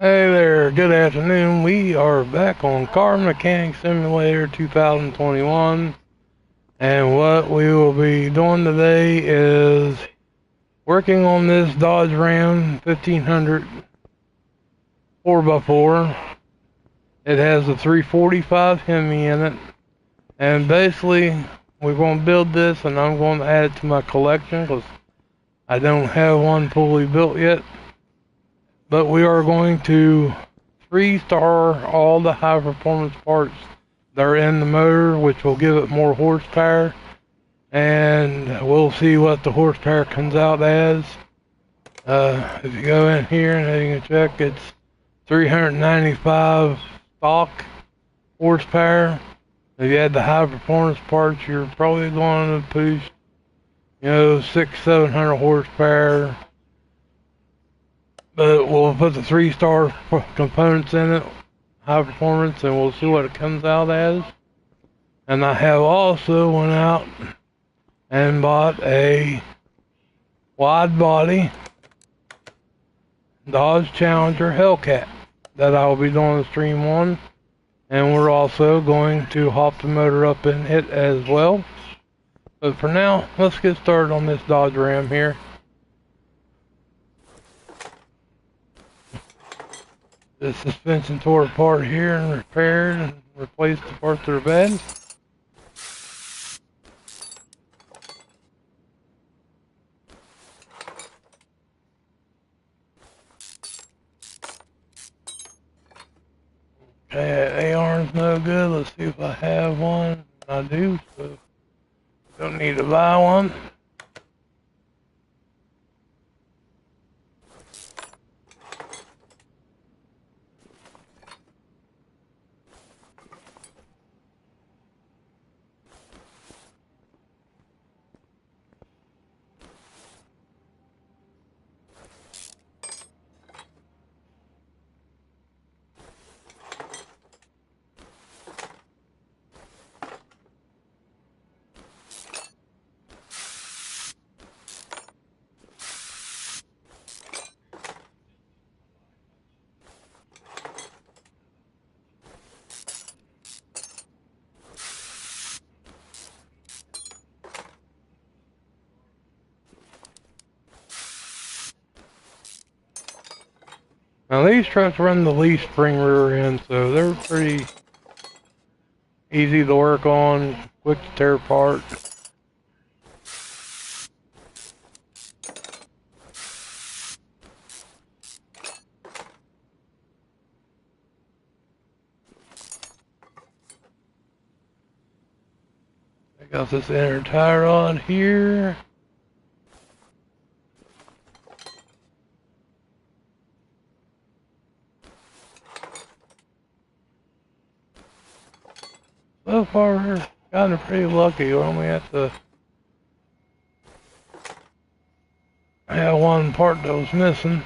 Hey there, good afternoon. We are back on Car Mechanic Simulator 2021, and what we will be doing today is working on this Dodge Ram 1500 4x4. It has a 345 Hemi in it, and basically we're going to build this and I'm going to add it to my collection because I don't have one fully built yet. But we are going to 3-star all the high performance parts that are in the motor, which will give it more horsepower, and we'll see what the horsepower comes out as. If you go in here and you can check, it's 395 stock horsepower. If you add the high performance parts, you're probably going to push, 600-700 horsepower. But we'll put the 3-star components in it, high performance, and we'll see what it comes out as. And I have also went out and bought a wide body Dodge Challenger Hellcat that I will be doing the stream on. And we're also going to hop the motor up in it as well. But for now, let's get started on this Dodge Ram here. The suspension tore apart here and repaired and replaced the parts that are bad. Okay, AR's no good. Let's see if I have one. I do, so don't need to buy one. Now these trucks run the leaf spring rear end, so they're pretty easy to work on, quick to tear apart. I got this inner tie rod here. So far, we're kind of pretty lucky. We only have to have one part that was missing.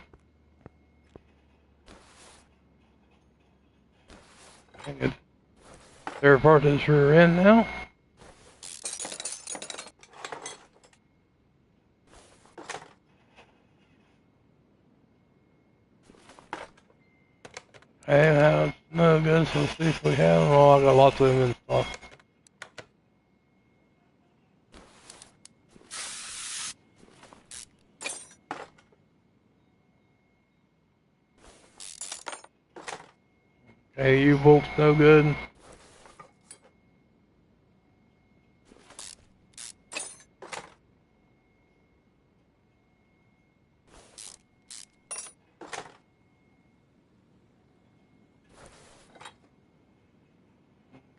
I could tear apart this rear end now. Okay, now it's no good, so let's see if we have them. Oh, I got lots of them in stock. Okay, U-bolt's no good.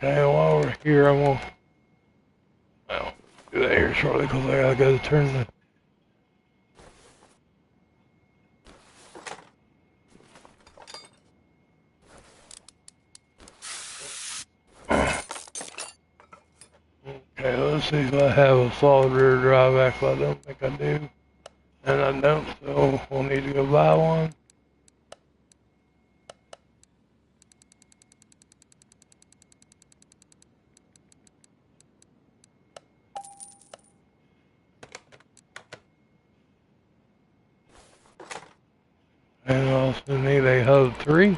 Okay, while we're here, I'm gonna do that here shortly because I gotta go turn the. Okay, let's see if I have a solid rear drive axle. I don't think I do, and I don't, so we'll need to go buy one. And also need a hub 3.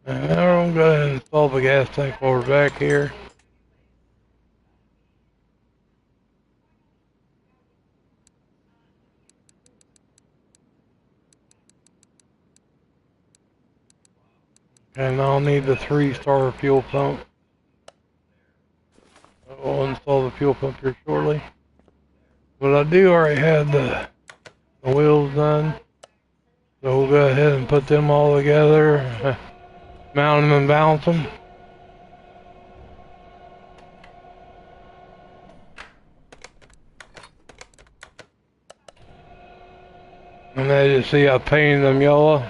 And now we're gonna go ahead and install the gas tank while we're back here. And I'll need the 3-star fuel pump. We'll install the fuel pump here shortly. But I do already have the wheels done. So we'll go ahead and put them all together, mount them and balance them. And as you see, I painted them yellow.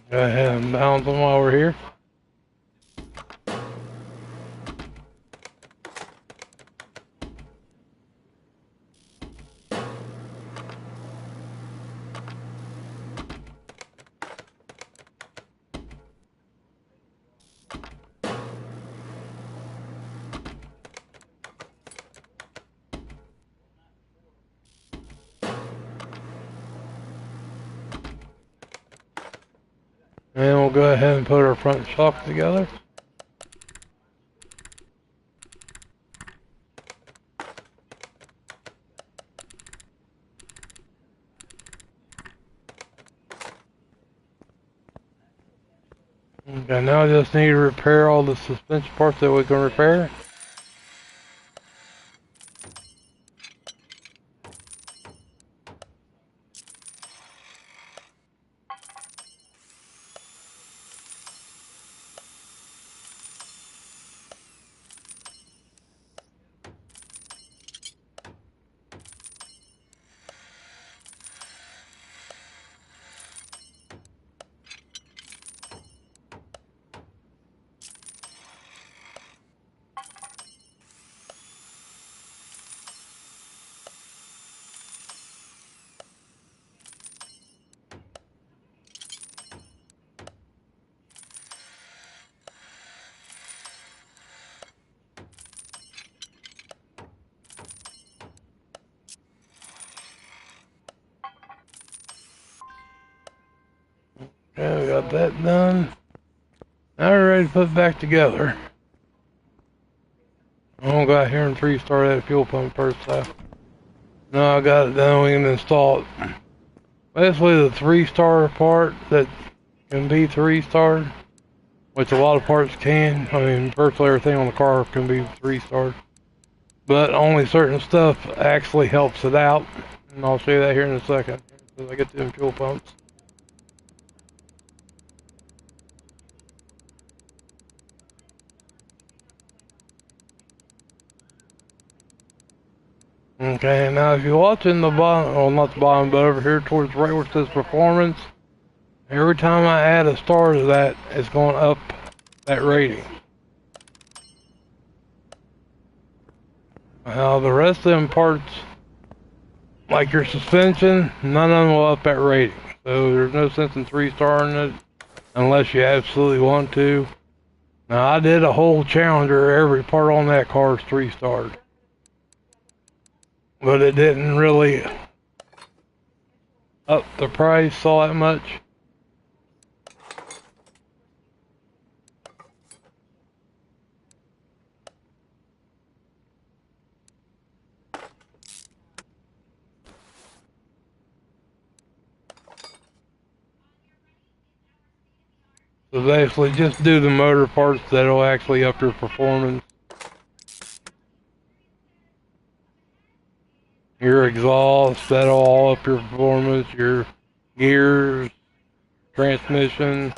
Go ahead and balance them while we're here. And we'll go ahead and put our front shock together. Okay, now I just need to repair all the suspension parts that we can repair. Okay, we got that done. Now we're ready to put it back together. I'm gonna go out here and 3-star that fuel pump first off. Now I got it done, we can install it. Basically the 3-star part that can be 3-starred, which a lot of parts can. I mean, virtually everything on the car can be 3-starred. But only certain stuff actually helps it out. And I'll show you that here in a second, as I get to them fuel pumps. Okay, now if you're watching the bottom, well not the bottom, but over here towards right where it says performance, every time I add a star to that, it's going up that rating. Now the rest of them parts, like your suspension, none of them will up that rating. So there's no sense in 3-starring it unless you absolutely want to. Now I did a whole Challenger, every part on that car is 3-starred. But it didn't really up the price all that much. So basically just do the motor parts that'll actually up your performance. Your exhaust, that'll all up your performance, your gears, transmission.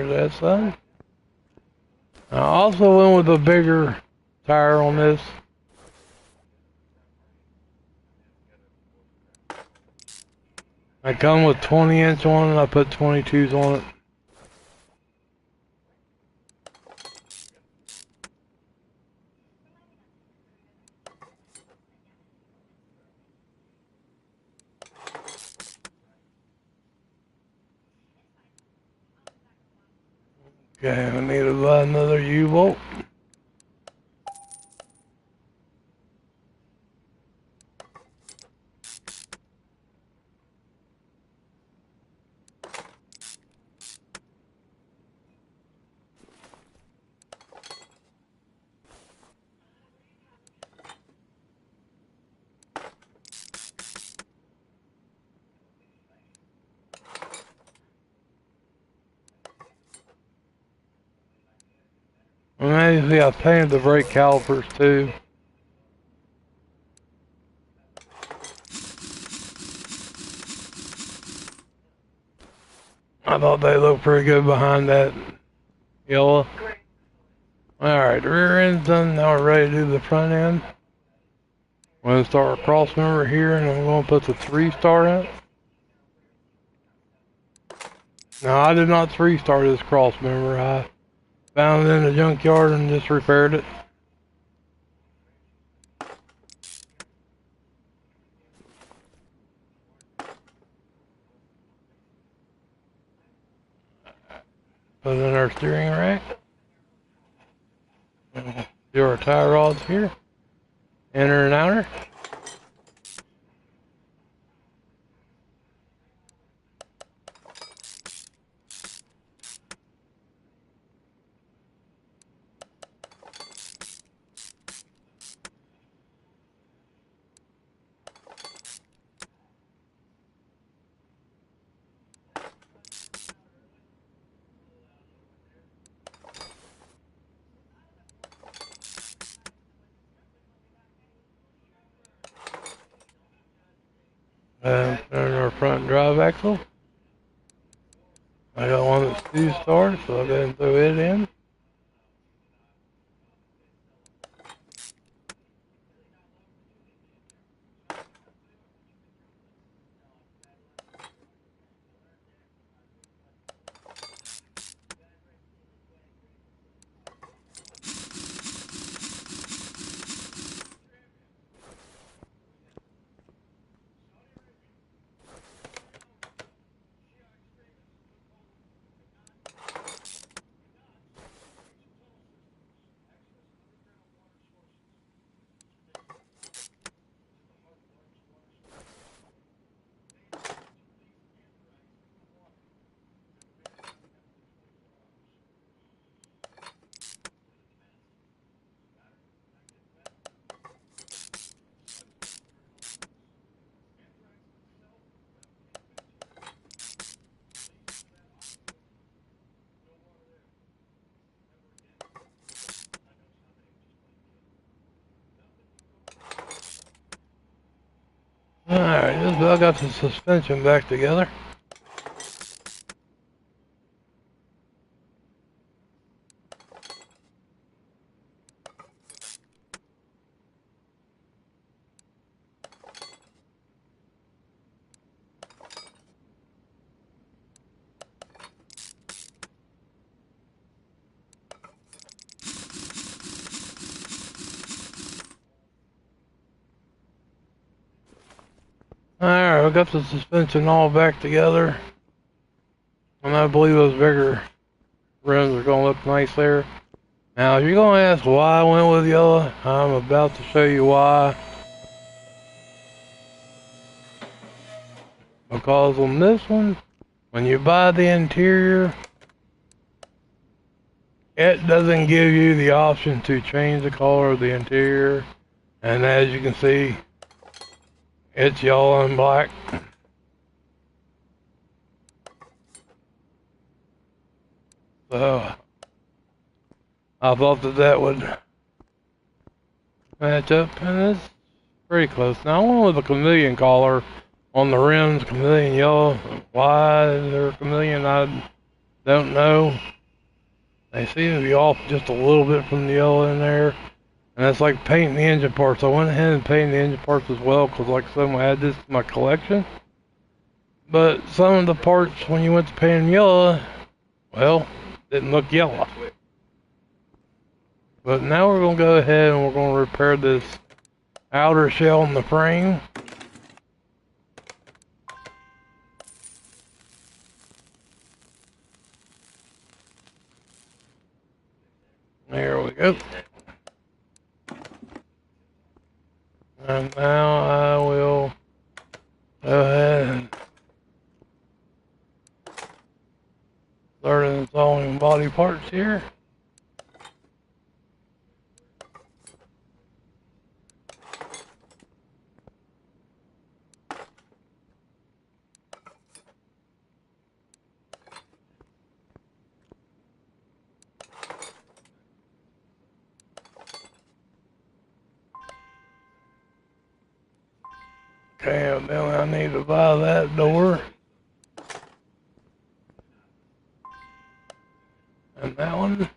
that side. I also went with a bigger tire on this. I come with 20-inch on it, I put 22s on it. Okay, I need to buy another U-bolt. And as you see, I painted the brake calipers too. I thought they looked pretty good behind that yellow. Alright, the rear end's done. Now we're ready to do the front end. I'm going to start a cross member here, and I'm going to put the 3-star in. Now, I did not 3-star this cross member. I found it in the junkyard and just repaired it. Put in our steering rack. Do our tie rods here. Inner and outer. And our front drive axle. I got one that's 2-star, so I'll go ahead and throw it in. Alright, just about got the suspension back together. Alright, I got the suspension all back together. And I believe those bigger rims are going to look nice there. Now, if you're going to ask why I went with yellow, I'm about to show you why. Because on this one, when you buy the interior, it doesn't give you the option to change the color of the interior. And as you can see, it's yellow and black. So, I thought that would match up, and it's pretty close. Now, I went with a chameleon color on the rims, chameleon yellow. Why is there a chameleon? I don't know. They seem to be off just a little bit from the yellow in there. And that's like painting the engine parts. I went ahead and painted the engine parts as well because like I said, I had this in my collection. But some of the parts, when you went to paint them yellow, well, didn't look yellow. But now we're going to go ahead and we're going to repair this outer shell in the frame. There we go. And now I will go ahead and start installing body parts here. Okay, and then I need to buy that door. And that one.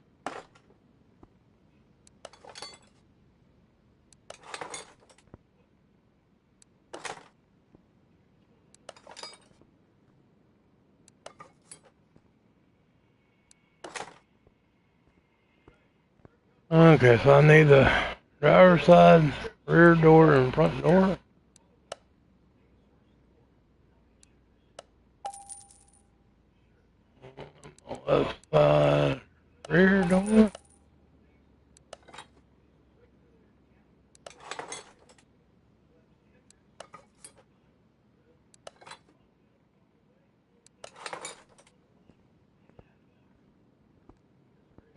Okay, so I need the driver's side, rear door, and front door. Left side, rear door.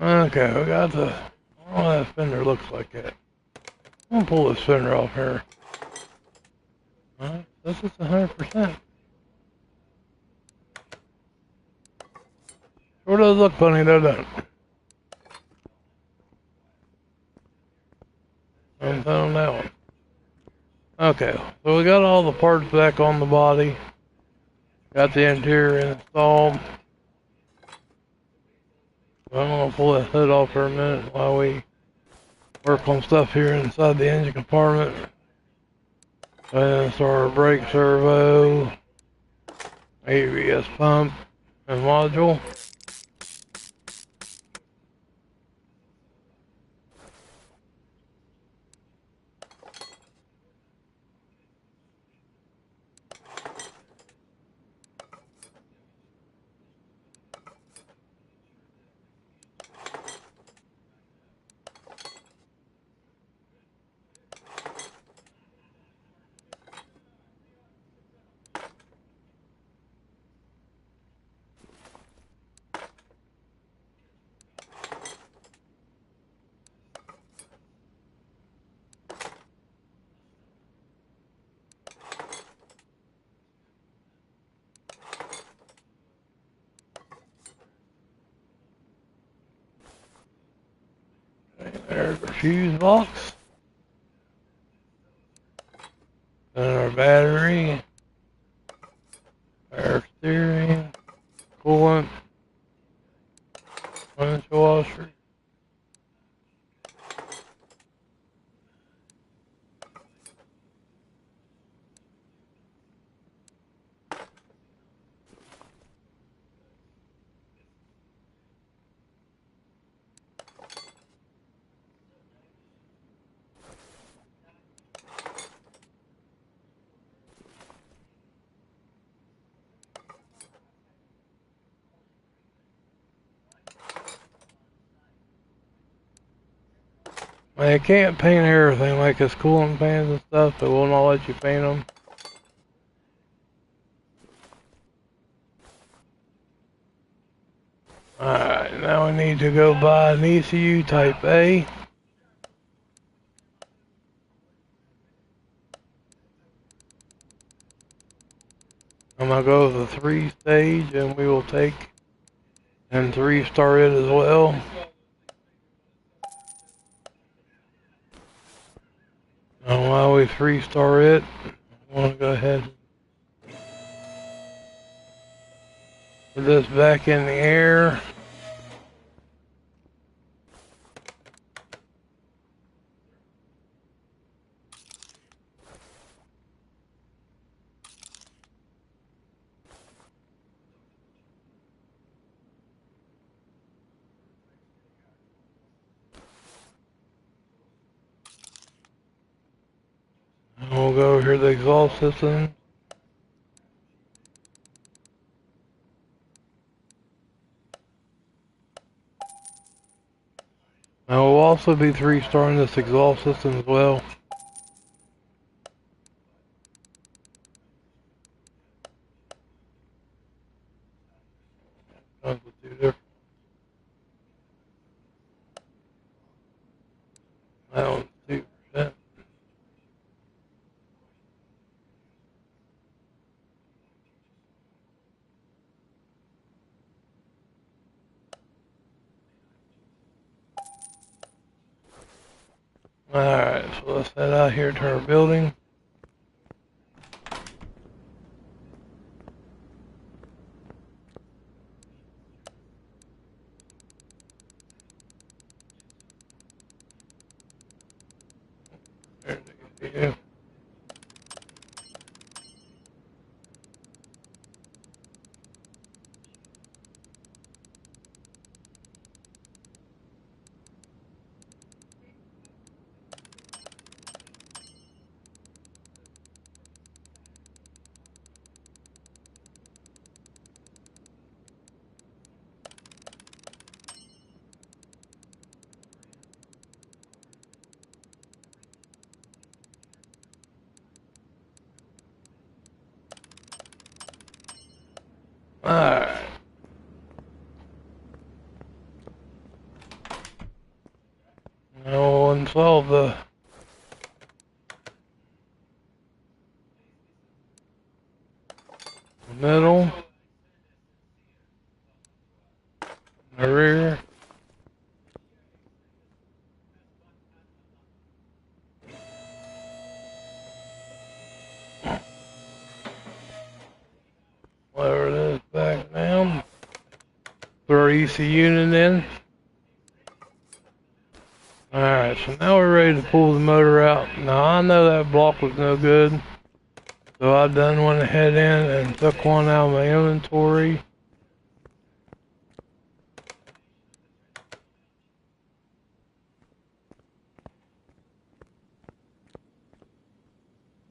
Okay, we got the, I don't know what that fender looks like yet. I'm gonna pull this fender off here. Alright, this is 100%. Sure does look funny though, doesn't it? I'm on that one. Okay, so we got all the parts back on the body. Got the interior installed. I'm gonna pull that hood off for a minute while we work on stuff here inside the engine compartment. And so our brake servo, ABS pump, and module. There's our fuse box. And our battery. Our steering. Coolant. Windshield washer. They can't paint everything like this coolant fans and stuff. They will not let you paint them. Alright, now we need to go buy an ECU Type A. I'm gonna go with a 3-stage and we will take and 3-star it as well. And while we 3-star it, I want to go ahead and put this back in the air. we'll go over here to the exhaust system. Now we'll also be 3-starring this exhaust system as well. That one's 2%. Alright, so let's head out here to our building. There you go. Alright. Now we'll install the middle, the rear, whatever it is, back down. Throw our EC unit in. Alright, so now we're ready to pull the motor out. Now I know that block was no good, so I done went ahead in and took one out of my inventory.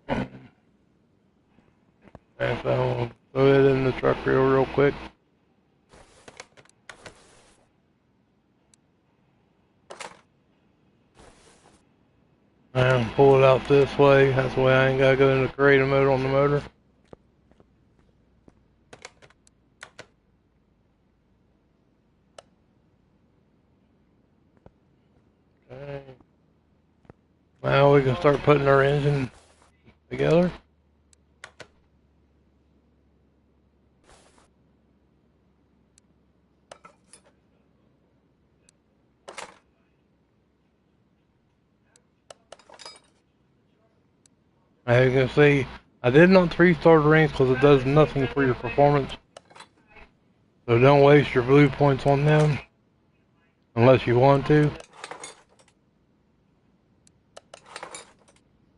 And so I'll throw it in the truck real quick. And pull it out this way. That's the way I ain't gotta go in the creator mode on the motor. Okay. Now we can start putting our engine together. As you can see, I did not 3-star the rings because it does nothing for your performance. So don't waste your blue points on them unless you want to.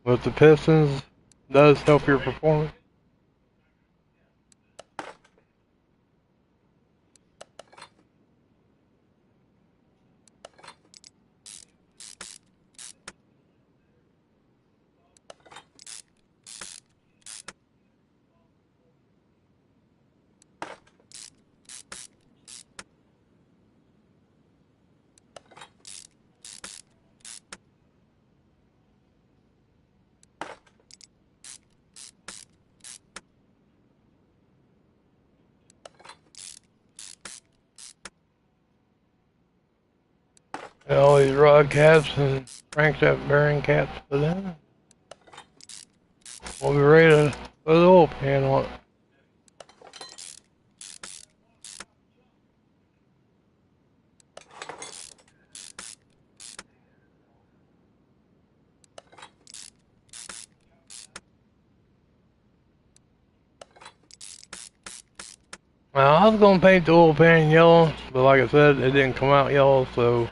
But the pistons does help your performance. And all these rod caps and crankshaft bearing caps put in. We'll be ready to put the oil pan on it. Now, I was going to paint the oil pan yellow, but like I said, it didn't come out yellow, so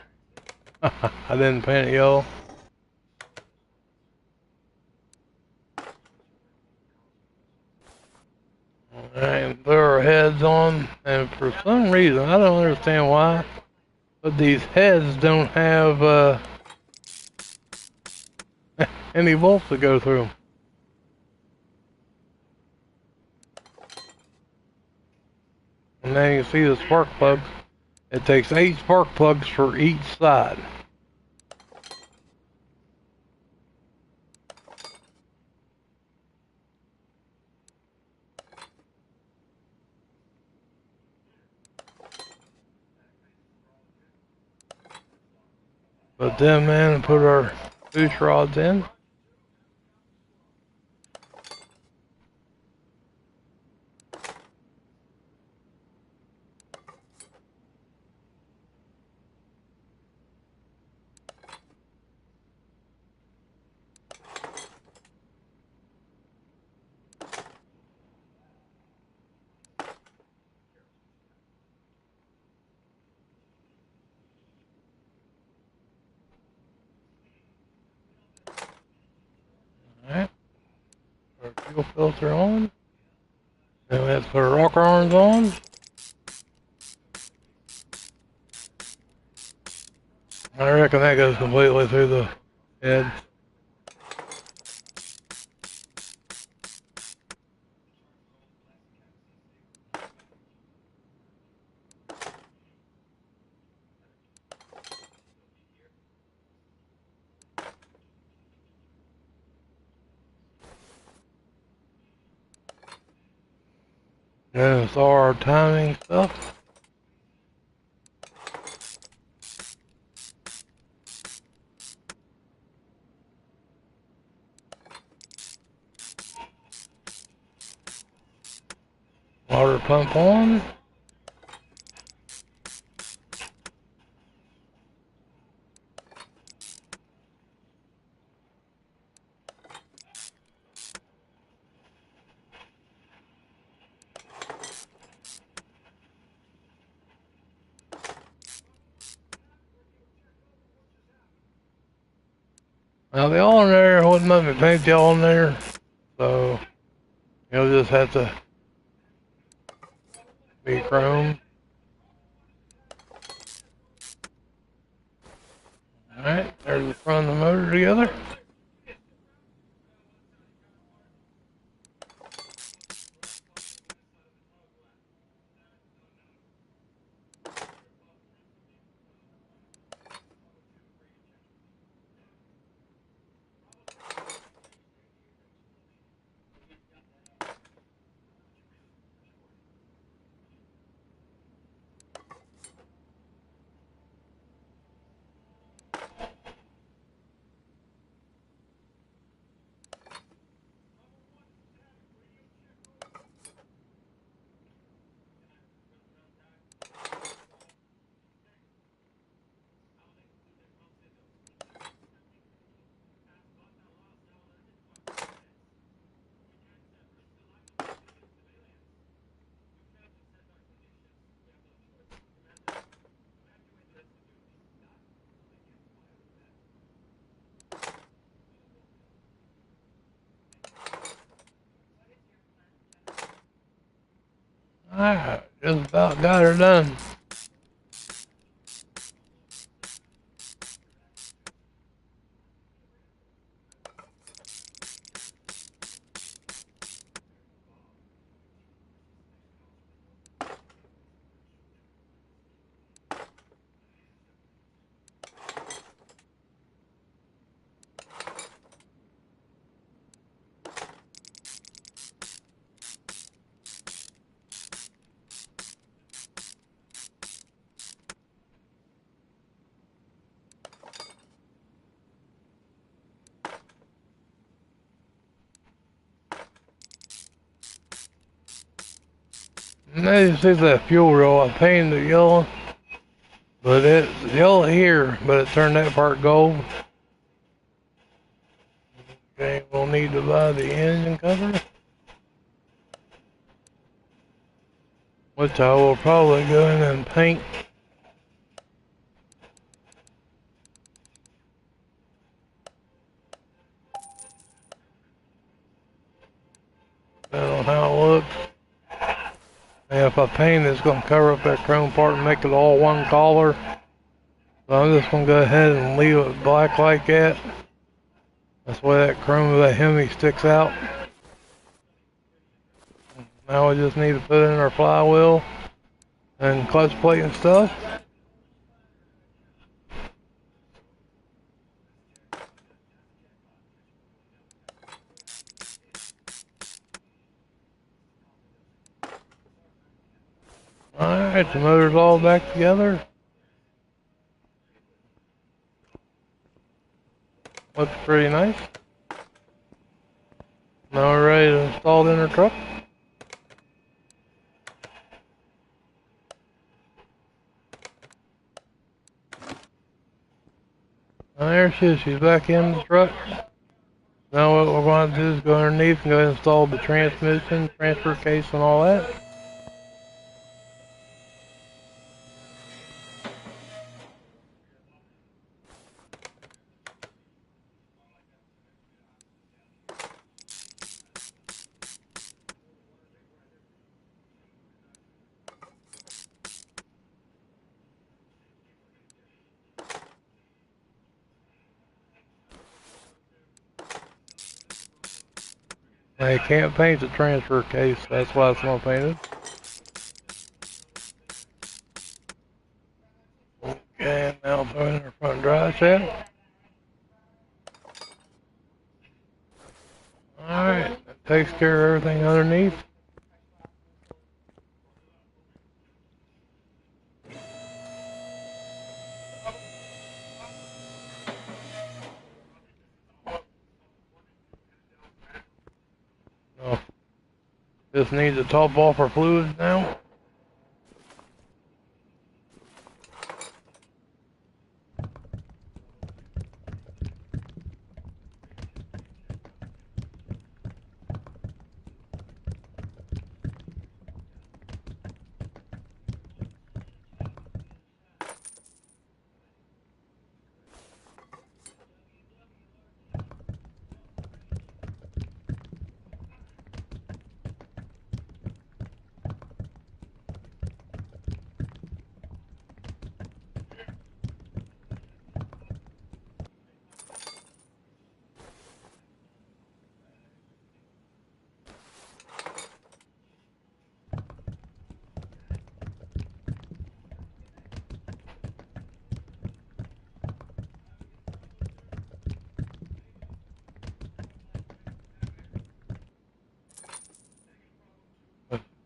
I didn't paint it yellow. Alright, put our heads on, and for some reason, I don't understand why, but these heads don't have any bolts to go through. And then you see the spark plugs. It takes 8 spark plugs for each side. Put them in and put our push rods in. Alright. Our fuel filter on. Then we have to put our rocker arms on. I reckon that goes completely through the head. Then it's all our timing stuff. Water pump on. Now the alternator wouldn't let me paint the alternator, so you'll just have to be chrome. Alright, there's the front of the motor together. Alright, just about got her done. Now you see that fuel roll, I painted it yellow, but it's yellow here, but it turned that part gold. Okay, we'll need to buy the engine cover, which I will probably go in and paint. Depending on how it looks. And if I paint it, it's going to cover up that chrome part and make it all one color. So I'm just going to go ahead and leave it black like that. That's why that chrome of that Hemi sticks out. Now we just need to put in our flywheel and clutch plate and stuff. Alright, the motor's all back together. Looks pretty nice. Now we're ready to install it in our truck. And there she is, she's back in the truck. Now what we're going to do is go underneath and go ahead and install the transmission, transfer case and all that. Now you can't paint the transfer case, that's why it's not painted. Okay, now throw in our front drive shaft. Alright, that takes care of everything underneath. Oh, just need to top off our fluids now.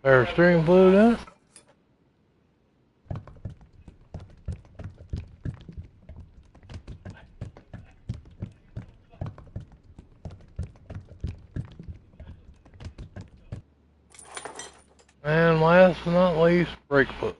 Our steering fluid in it. And last but not least, brake fluid.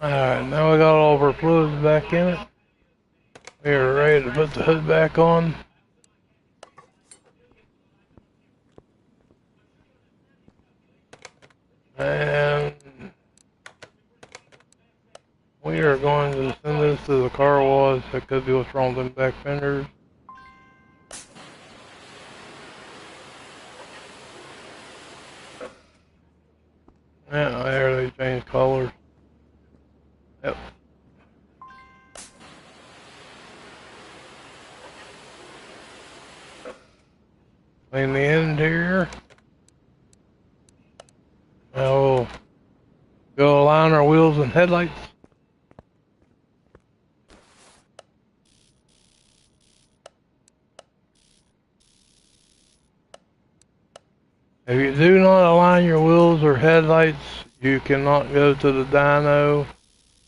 Alright, now we got all of our fluids back in it. We are ready to put the hood back on. And we are going to send this to the car wash. That could be what's wrong with them back fenders. Yeah, there they changed colors. Yep. Clean the interior. Now we'll go align our wheels and headlights. If you do not align your wheels or headlights, you cannot go to the dyno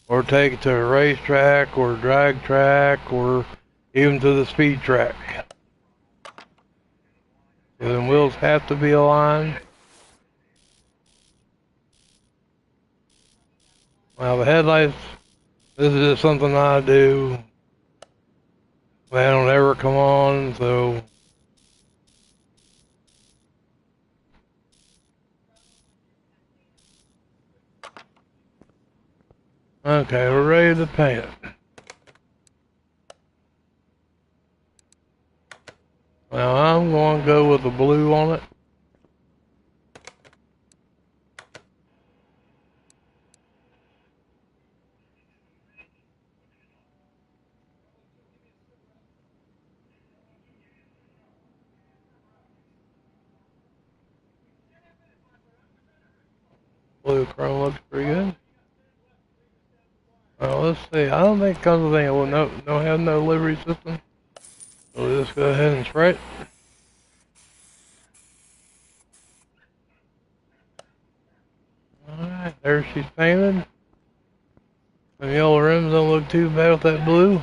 or take it to a racetrack or drag track or even to the speed track. So the wheels have to be aligned. Now the headlights, this is just something I do. They don't ever come on, so okay, we're ready to paint it. Now I'm going to go with the blue on it. Blue chrome looks pretty good. Let's see. I don't think it comes with any. Well, no, have no livery system. So we'll just go ahead and spray it. Alright, there she's painted. The yellow rims don't look too bad with that blue.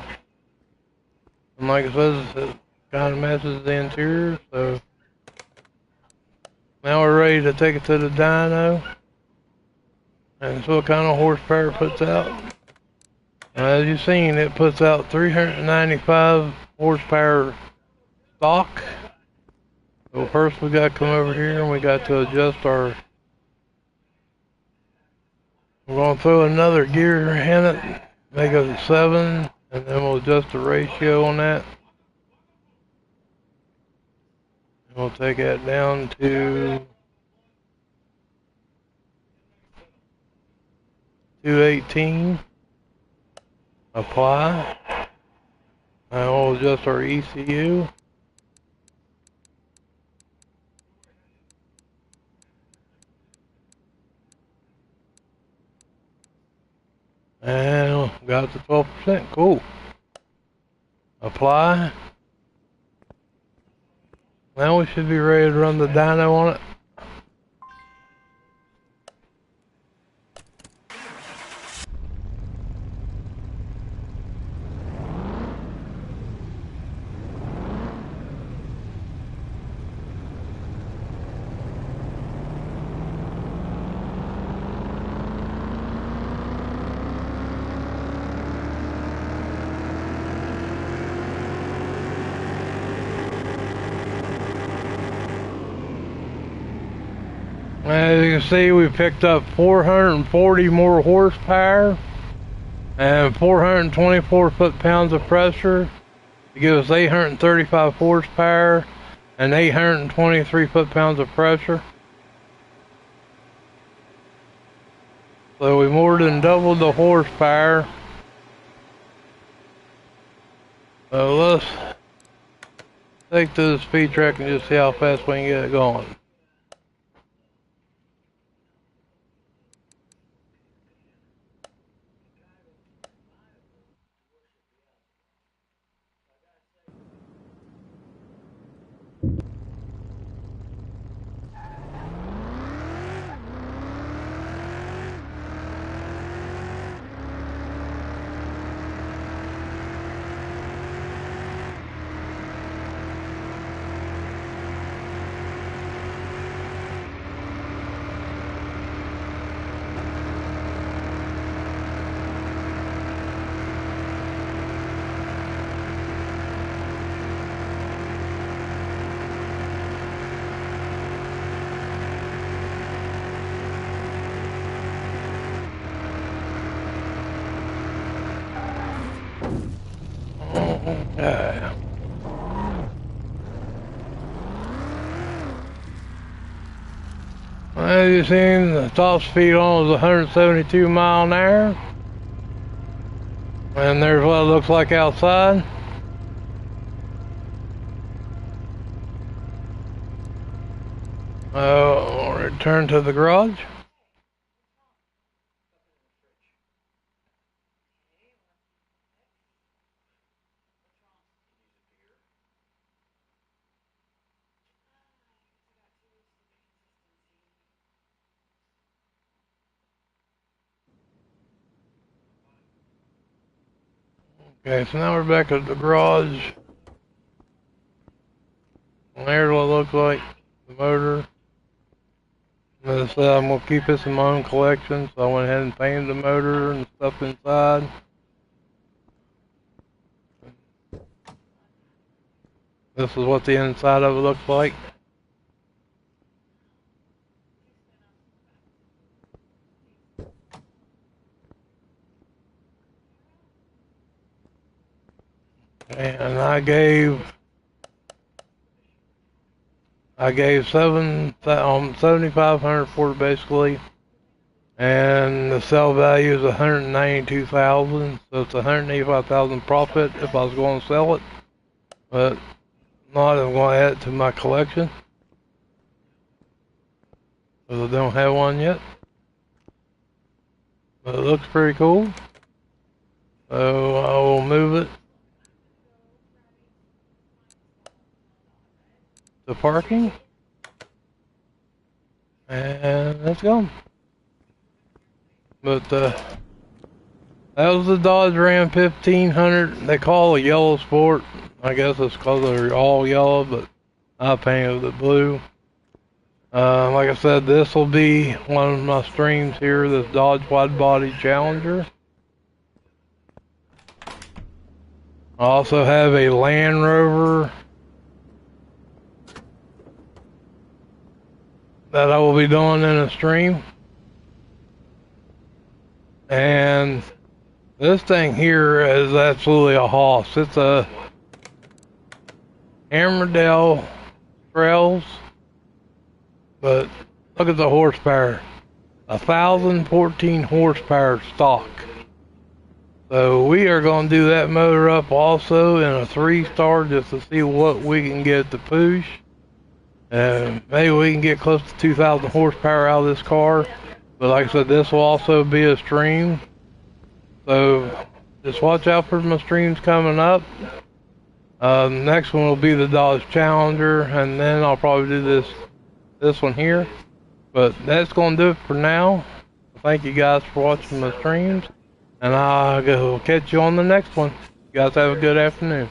And like I said, it kind of matches the interior, so now we're ready to take it to the dyno and see what kind of horsepower it puts out. As you've seen, it puts out 395 horsepower stock. So first we got to come over here and we got to adjust our. We're going to throw another gear in it, make it a 7, and then we'll adjust the ratio on that. And we'll take that down to 218. Apply. And we'll adjust our ECU. And got to 12%. Cool. Apply. Now we should be ready to run the dyno on it. As you can see, we picked up 440 more horsepower and 424 foot-pounds of pressure to give us 835 horsepower and 823 foot-pounds of pressure. So we more than doubled the horsepower. So let's take to the speed track and just see how fast we can get it going. Okay. As you've seen, the top speed on was 172 mile an hour. And there's what it looks like outside. We'll return to the garage. Okay, so now we're back at the garage. And there's what it looks like, the motor. As I said, I'm going to keep this in my own collection, so I went ahead and painted the motor and stuff inside. This is what the inside of it looks like. And I gave 7,500 for it basically, and the sell value is 192,000. So it's 185,000 profit if I was going to sell it, but not. I'm going to add it to my collection because I don't have one yet. It looks pretty cool. So I will move it to parking. And let's go. But that was the Dodge Ram 1500. They call it a yellow sport. I guess it's because they're all yellow, but I painted it blue. Like I said, this will be one of my streams here, this Dodge Wide Body Challenger. I also have a Land Rover that I will be doing in a stream. And this thing here is absolutely a hoss. It's a Hammerdale Trails, but look at the horsepower. 1,014 horsepower stock. So we are going to do that motor up also in a 3-star just to see what we can get to push. And maybe we can get close to 2,000 horsepower out of this car. But like I said, this will also be a stream. So just watch out for my streams coming up. Next one will be the Dodge Challenger, and then I'll probably do this one here. But that's going to do it for now. Thank you guys for watching my streams, and I'll catch you on the next one. You guys have a good afternoon.